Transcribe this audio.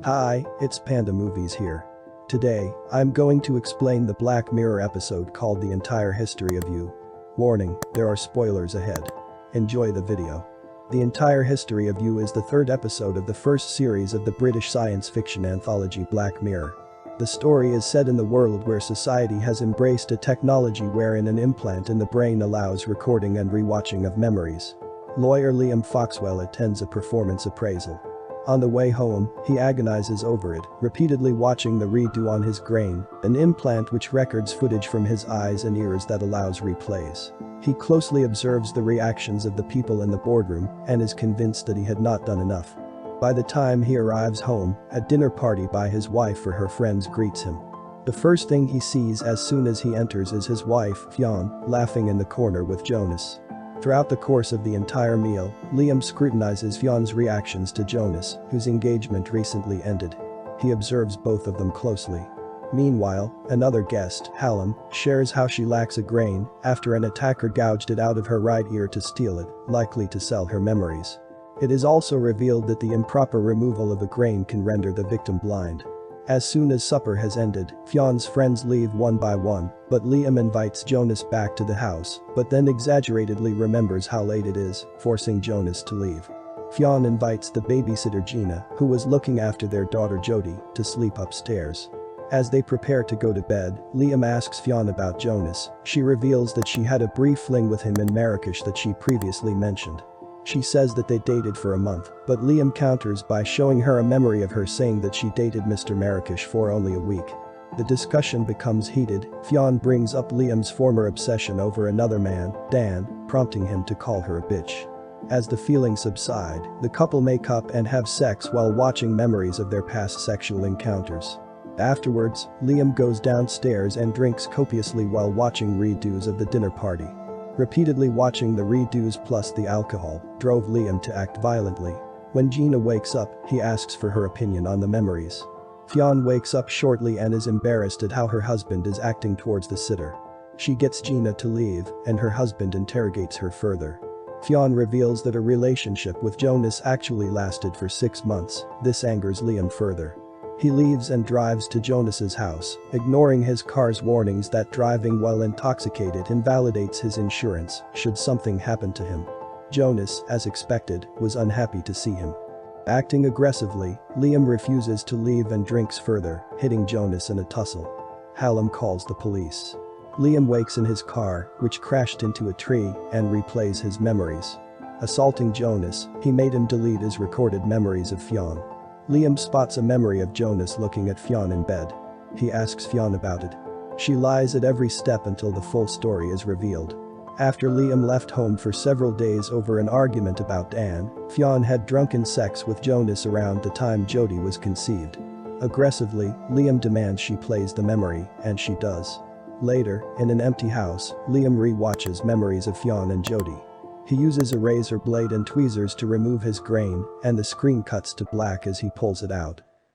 Hi, it's Panda Movies here. Today, I'm going to explain the Black Mirror episode called The Entire History of You. Warning, there are spoilers ahead. Enjoy the video. The Entire History of You is the third episode of the first series of the British science fiction anthology Black Mirror. The story is set in the world where society has embraced a technology wherein an implant in the brain allows recording and rewatching of memories. Lawyer Liam Foxwell attends a performance appraisal. On the way home, he agonizes over it, repeatedly watching the redo on his brain, an implant which records footage from his eyes and ears that allows replays. He closely observes the reactions of the people in the boardroom and is convinced that he had not done enough. By the time he arrives home, a dinner party by his wife for her friends greets him. The first thing he sees as soon as he enters is his wife, Ffion, laughing in the corner with Jonas. Throughout the course of the entire meal, Liam scrutinizes Fion's reactions to Jonas, whose engagement recently ended. He observes both of them closely. Meanwhile, another guest, Hallam, shares how she lacks a grain after an attacker gouged it out of her right ear to steal it, likely to sell her memories. It is also revealed that the improper removal of a grain can render the victim blind. As soon as supper has ended, Fion's friends leave one by one, but Liam invites Jonas back to the house, but then exaggeratedly remembers how late it is, forcing Jonas to leave. Ffion invites the babysitter Gina, who was looking after their daughter Jodie, to sleep upstairs. As they prepare to go to bed, Liam asks Ffion about Jonas. She reveals that she had a brief fling with him in Marrakesh that she previously mentioned. She says that they dated for a month, but Liam counters by showing her a memory of her saying that she dated Mr. Marrakesh for only a week. The discussion becomes heated. Ffion brings up Liam's former obsession over another man, Dan, prompting him to call her a bitch. As the feelings subside, the couple make up and have sex while watching memories of their past sexual encounters. Afterwards, Liam goes downstairs and drinks copiously while watching redos of the dinner party. Repeatedly watching the redos plus the alcohol drove Liam to act violently. When Gina wakes up, he asks for her opinion on the memories. Ffion wakes up shortly and is embarrassed at how her husband is acting towards the sitter. She gets Gina to leave, and her husband interrogates her further. Ffion reveals that a relationship with Jonas actually lasted for 6 months. This angers Liam further. He leaves and drives to Jonas's house, ignoring his car's warnings that driving while intoxicated invalidates his insurance should something happen to him. Jonas, as expected, was unhappy to see him. Acting aggressively, Liam refuses to leave and drinks further, hitting Jonas in a tussle. Hallam calls the police. Liam wakes in his car, which crashed into a tree, and replays his memories. Assaulting Jonas, he made him delete his recorded memories of Ffion. Liam spots a memory of Jonas looking at Ffion in bed. He asks Ffion about it. She lies at every step until the full story is revealed. After Liam left home for several days over an argument about Dan, Ffion had drunken sex with Jonas around the time Jodie was conceived. Aggressively, Liam demands she plays the memory, and she does. Later, in an empty house, Liam re-watches memories of Ffion and Jodie. He uses a razor blade and tweezers to remove his grain, and the screen cuts to black as he pulls it out.